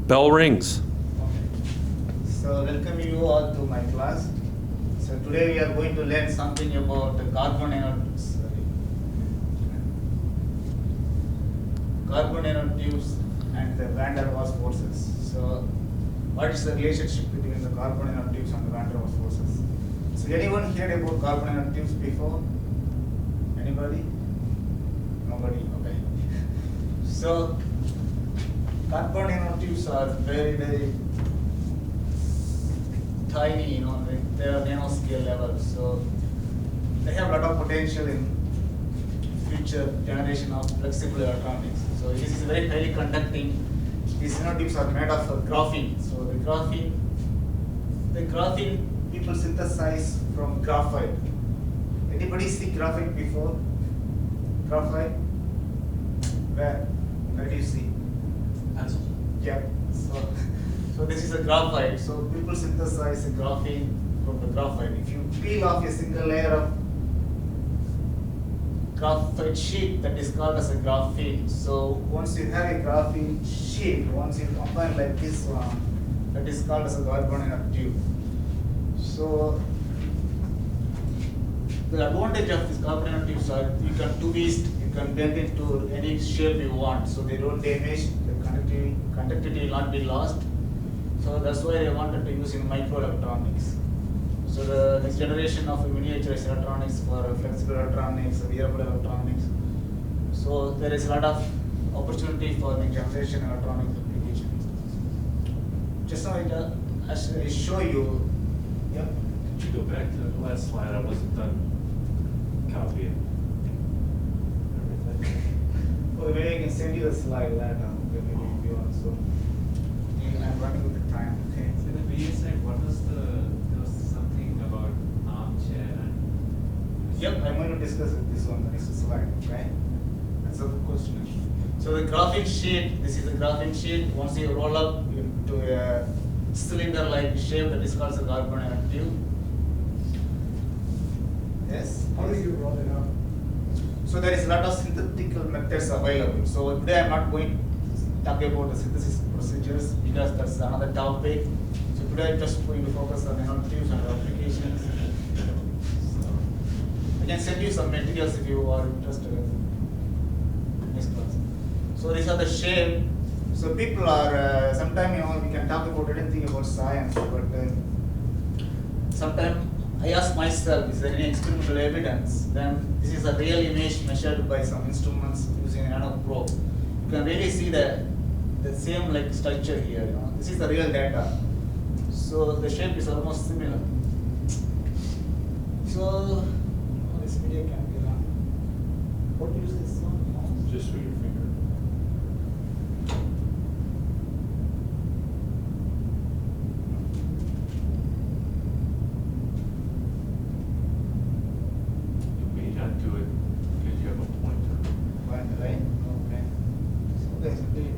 Bell rings. Okay. So welcome you all to my class. So today we are going to learn something about carbon nanotubes and the van der Waals forces. So what is the relationship between the carbon nanotubes and the van der Waals forces? So anyone heard about carbon nanotubes before? Anybody? Nobody? Okay. So carbon nanotubes are very tiny, they are nanoscale level. So they have a lot of potential in future generation of flexible electronics. So this is very highly conducting. These nanotubes are made of graphene. So the graphene people synthesize from graphite. Anybody see graphite before? Graphite? Where do you see? Pencil. Yeah. So this is a graphite. So people synthesize a graphene from the graphite. If you peel off a single layer of graphite sheet, that is called as a graphene. So once you have a graphene sheet, once you combine like this one, that is called as a carbon nanotube. So the advantage of these carbon nanotubes are you can twist, you can bend it to any shape you want. So they don't damage, the conductivity will not be lost. So that's why they wanted to use in microelectronics. So the next generation of miniaturized electronics for flexible electronics, wearable electronics. So there is a lot of opportunity for next generation electronics applications. Just now I show you. Yeah. Could you go back to the last slide? I wasn't done copying everything. Well, maybe I can send you the slide later. Okay, maybe if you want. So I'm running with the time. Okay. So the video side, what was there was something about armchair and. Yep, I'm going to discuss this one. The next slide. Okay. That's a good question. So the graphene sheet. This is a graphene sheet. Once you roll up into a cylinder-like shape, that is called a carbon nanotube. Yes. How do you roll it out? So there is a lot of synthetical methods available. So today I'm not going to talk about the synthesis procedures because that's another topic. So today I'm just going to focus on nanotubes and applications. So I can send you some materials if you are interested in next class. So these are the shape. So people are sometimes we can talk about anything about science, but sometimes I ask myself, is there any experimental evidence? Then this is a real image measured by some instruments using a nano probe. You can really see the same like structure here. This is the real data. So the shape is almost similar. So this video can be run. How to use this one? Just with your finger. You may not do it because you have a pointer. Right? Okay. So there's a bit.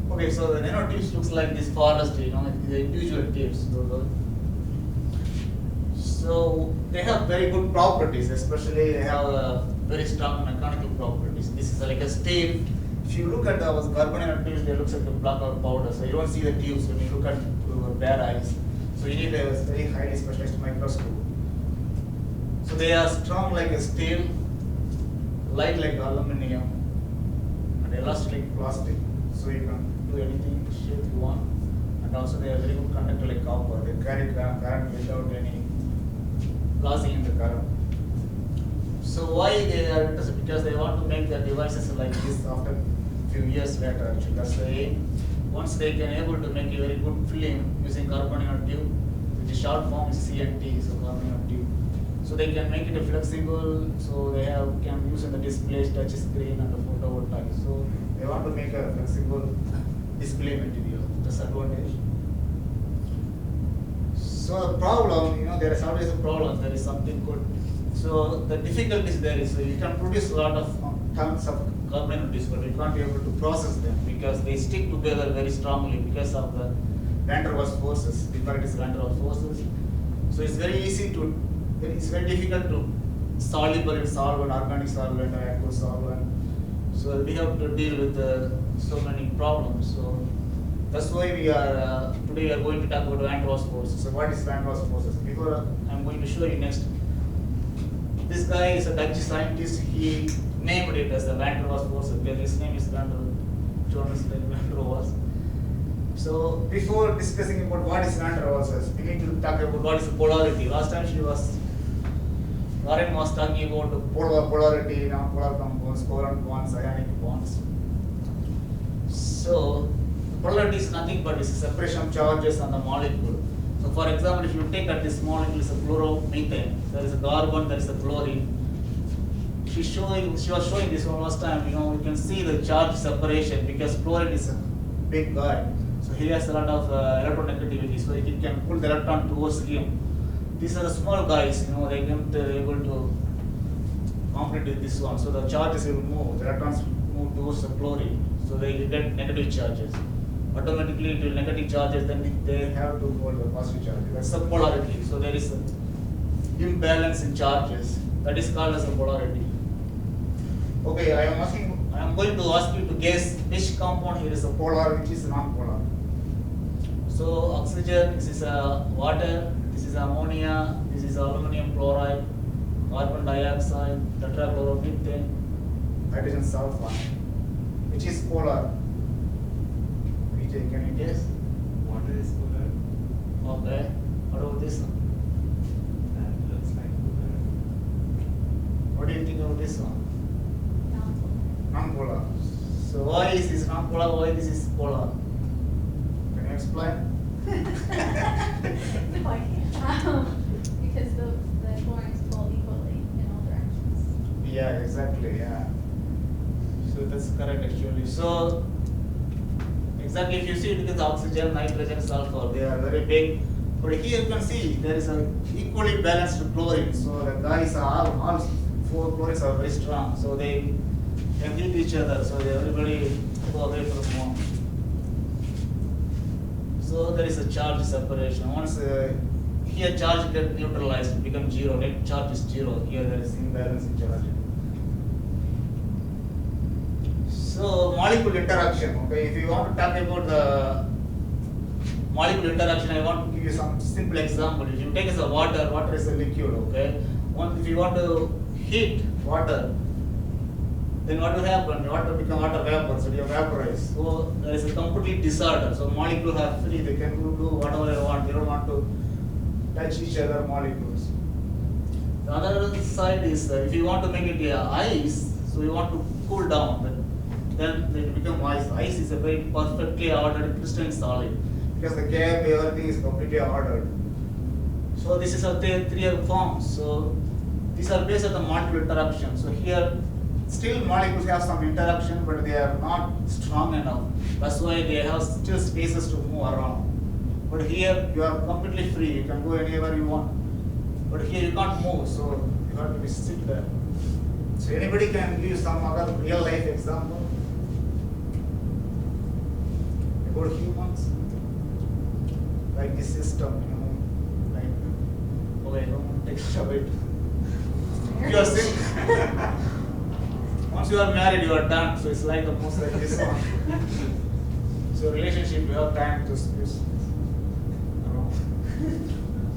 Okay, so the nanotubes looks like this forest, the individual tubes. So they have very good properties, especially they have very strong mechanical properties. This is like a steel. If you look at those carbon nanotubes, they look like a block of powder. So you don't see the tubes when you look at your bare eyes. So you need a very highly specialized microscope. So they are strong like a steel, light like aluminum, and elastic like plastic. So you can do anything shape you want. And also they are very good conductor like copper. They carry current without any losing in the current. So why they are interested? Because they want to make their devices like this after a few years later. Actually, that's the aim. Once they can able to make a very good film using carbon nanotube, which is short form is CNT, so carbon nanotube. So they can make it flexible. So they can use in the displays, touch screen, and the photovoltaic. So they want to make a flexible display material. That's advantage. So the problem, there is always a problem. There is something good. So the difficulty is there is you can produce a lot of tons of carbon nanotubes, but you can't be able to process them because they stick together very strongly because of the van der Waals forces. We call it as van der Waals forces. So it's very easy to. It's very difficult to soluble in solvent, organic solvent, or aqueous solvent. So we have to deal with the so many problems. So that's why we are today we are going to talk about van der Waals forces. So what is van der Waals forces? Before I'm going to show you next. This guy is a Dutch scientist. He named it as the van der Waals forces because his name is Jonas van der Waals. So before discussing about what is van der Waals, we need to talk about what is the polarity. Last time Lauren was talking about the polarity, non-polar compounds, covalent bonds, ionic bonds. So polarity is nothing but it's a separation of charges on the molecule. So for example, if you take at this molecule is a chloromethane, there is a carbon, there is a chlorine. She was showing this one last time. You can see the charge separation because chlorine is a big guy. So he has a lot of electronegativity, so he can pull the electron towards him. These are the small guys, they can't able to compete with this one. So the charges will move, the electrons move towards the chlorine, so they will get negative charges. Automatically it will negative charges, then they have to hold the positive charges. That's the polarity. So there is an imbalance in charges. That is called as a polarity. Okay, I am going to ask you to guess which compound here is a polar, which is non-polar. So oxygen, this is water, this is ammonia, this is aluminum chloride, carbon dioxide, tetrachloromethane, hydrogen sulfide. Which is polar? Vijay, can you guess? Water is polar. Okay. What about this one? That looks like polar. What do you think of this one? Non-polar. Non-polar. So why is this non-polar? Why this is polar? Can you explain? No, I can't. Because the chlorines pull equally in all directions. Yeah, exactly. Yeah. So that's correct actually. So exactly, if you see it is oxygen, nitrogen, sulfur, they are very big. But here you can see there is a equally balanced chlorine. So the guys are all four chlorines are very strong. So they can hit each other. So everybody go away from home. So there is a charge separation. Once here charge get neutralized, become zero. Net charge is zero. Here there is imbalance in charge. So molecule interaction. Okay, if you want to talk about the molecule interaction, I want to give you some simple example. If you take as a water is a liquid. Okay, if you want to heat water, then what will happen? Water become water vapor, so you vaporize. So there is a complete disorder. So molecules are free; they can do whatever they want. They don't want to touch each other molecules. The other side is if you want to make it ice, so you want to cool down. Then it becomes ice. Ice is a very perfectly ordered crystalline solid because the cap, everything is completely ordered. So this is a three forms. So these are based on the molecule interaction. So here, still molecules have some interaction, but they are not strong enough. That's why they have still spaces to move around. But here you are completely free. You can go anywhere you want. But here you can't move, so you have to be sit there. So anybody can give some other real life example about humans, like this system, like okay, don't take a bit. You are sick. Once you are married, you are done. So it's like almost like this one. So relationship, you have time to space.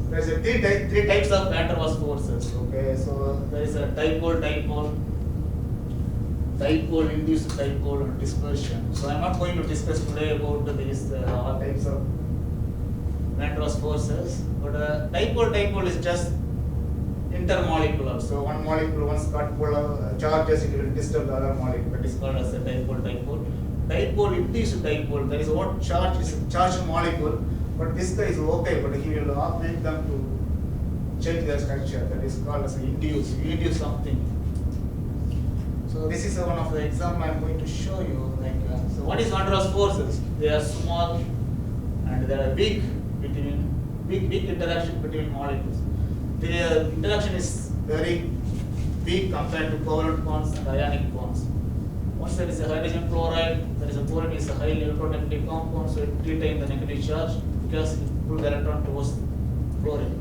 There's a three types of van der Waals forces. Okay, so there is a dipole, induced dipole, and dispersion. So I'm not going to discuss today about these all types of van der Waals forces. But dipole is just intermolecular. So one molecule once got polar charges, it will disturb the other molecule. That is called as a dipole. Dipole, induced dipole. There is one charge is a charged molecule. But this guy is okay, but he will not make them to change their structure. That is called as induce. You induce something. So this is one of the example I am going to show you. So what is van der Waals forces? They are small and they are big interaction between molecules. Their interaction is very weak compared to covalent bonds and ionic bonds. Once there is a hydrogen chloride, there is a chlorine is a highly electronegative compound, so it retains the negative charge because it pulls the electron towards chlorine.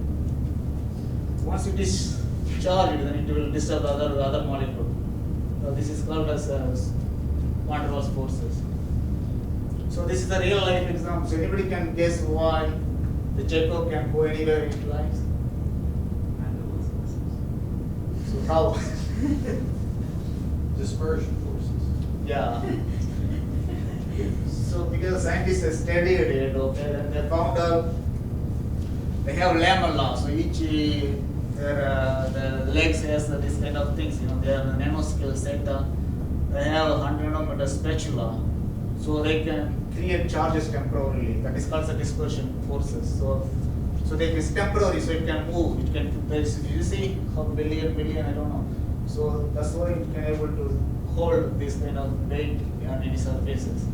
Once it is charged, then it will disturb the other molecule. This is called as van der Waals forces. So this is a real life example. So anybody can guess why the Jacob can go anywhere it likes? So how? Dispersion forces. Yeah. So because scientists have studied it, okay, and they found out they have lamella. So each the legs has this kind of things. They have a nanoscale center. They have a 100 nanometer spatula, so they can create charges temporarily. That is called the dispersion forces. So they is temporary, so it can move. It can. You see how billion, I don't know. So that's why it can able to hold this kind of weight on any surfaces.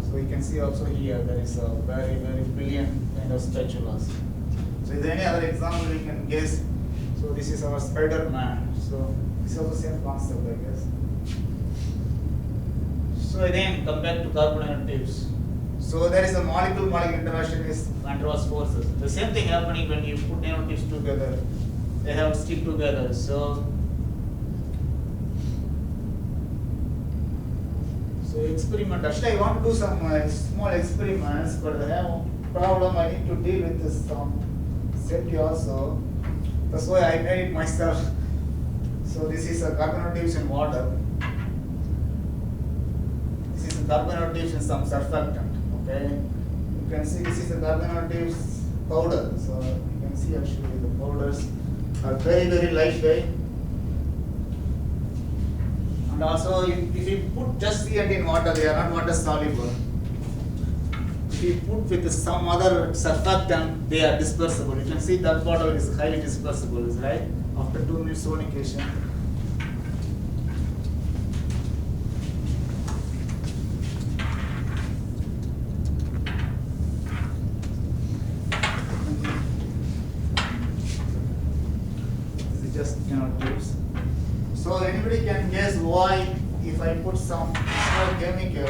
So you can see also here there is a very billion kind of spatulas. So is there any other example we can guess? So this is our Spider-Man. So this is also same concept, I guess. So again, come back to carbon nanotubes. So there is a molecule-molecule interaction is van der Waals forces. The same thing happening when you put nanotubes together. They have to stick together. So experiment. Actually, I want to do some small experiments, but I have a problem. I need to deal with this safety also. That's why I made it myself. So this is a carbon nanotubes in water. This is a carbon nanotubes in some surfactant. Okay, you can see this is a carbon nanotubes powder. So you can see actually the powders are very lightweight. And also, if you put just CNT in water, they are not water soluble. If you put with some other surfactant, they are dispersible. You can see that bottle is highly dispersible, right? After 2 minutes sonication. This is just tips. So anybody can guess why if I put some small chemical,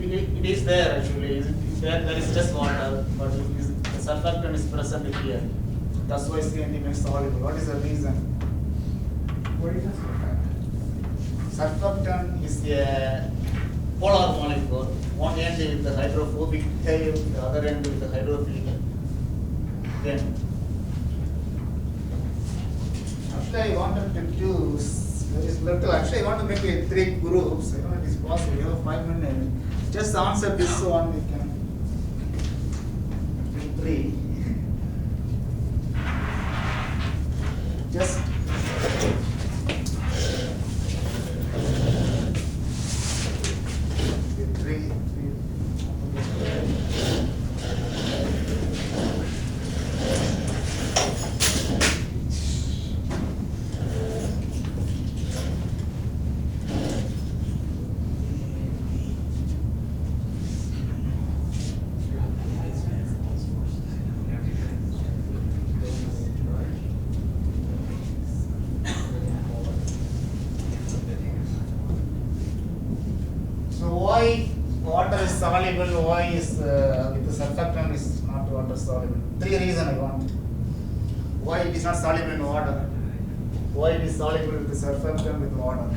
it is there actually. There is just water, but the surfactant is present here. That's why CNT makes soluble. What is the reason? What is that? Surfactant is a polar molecule. One end with the hydrophobic tail, the other end with the hydrophilic. Then actually I wanted to choose very little. Actually I want to make it 3 groups. I don't know if it's possible. We have 5 minutes. Just answer this one. We can do 3. Just three. Why water is soluble, why is with the surfactant is not water soluble? 3 reasons I want. Why it is not soluble in water? Why it is soluble with the surfactant with water?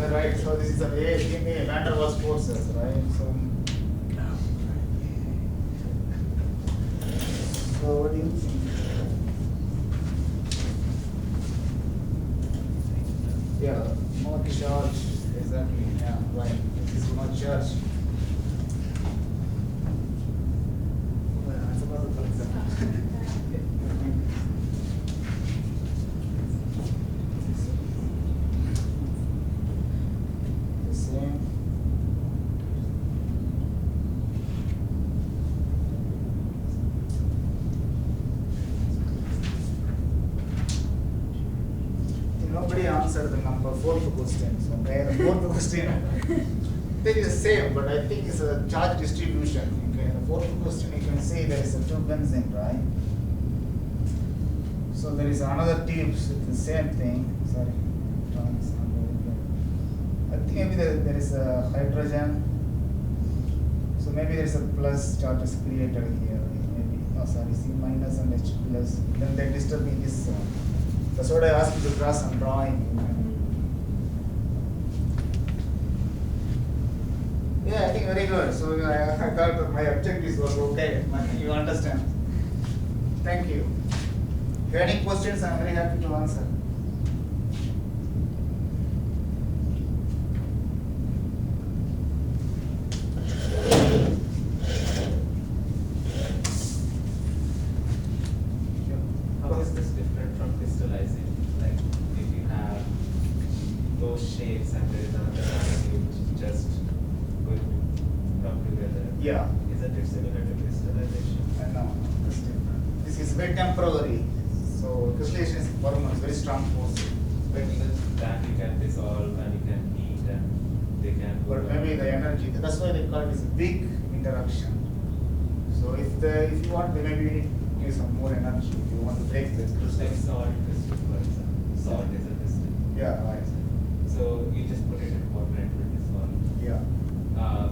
the right. So this is a give me van der Waals forces, right? So what do you think? Yeah, more charge, exactly. Yeah, right. This is more charge. Well, I forgot the example. The same. Nobody answered the number fourth question. So okay, the fourth question, it is the same, but I think it's a charge distribution. Okay, the fourth question you can see there is a two benzene, right? So there is another tube with the same thing. Sorry, I think maybe there is a hydrogen. So maybe there is a plus charges created here. Maybe sorry, C minus and H plus. Then they disturb me this. That's what I asked you to draw some drawing. Yeah, I think very good. So I thought that my objectives was okay. You understand. Thank you. If you have any questions, I'm very happy to answer. How is this different from crystallizing? Like if you have those shapes and there is another molecule which is just going to come together. Yeah. Isn't it similar to crystallization? No, that's different. This is very temporary. So crystallization is permanent, very strong force. Because that you can dissolve and you can heat and they can. But maybe the energy. That's why they call it as a big interaction. So if you want, maybe you need to give some more energy. If you want to break this Like crystal. salt crystal, for example. Salt is a crystal. Yeah, right. So you just put it in water and it will dissolve. Yeah.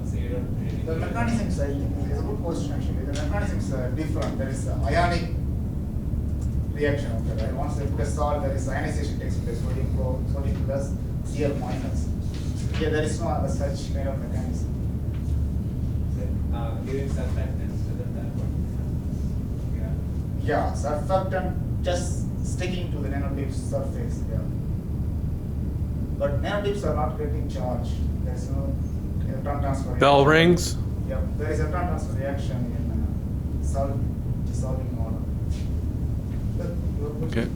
So you don't really. The mechanisms, I think, is a good question actually. The mechanisms are different. There is an ionic reaction of that. Right? Once they put a salt, there is ionization takes place. Sodium plus, Cl minus. Here there is no other such kind of mechanism. Giving surfactants to the that what happens. Yeah, surfactant just sticking to the nanotube surface. Yeah. But nanotubes are not getting charged. There is no electron transfer. Bell reaction. rings. Yeah, there is electron transfer reaction in salt dissolving model. Okay.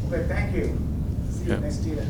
Okay, thank you. See you Yeah. next year.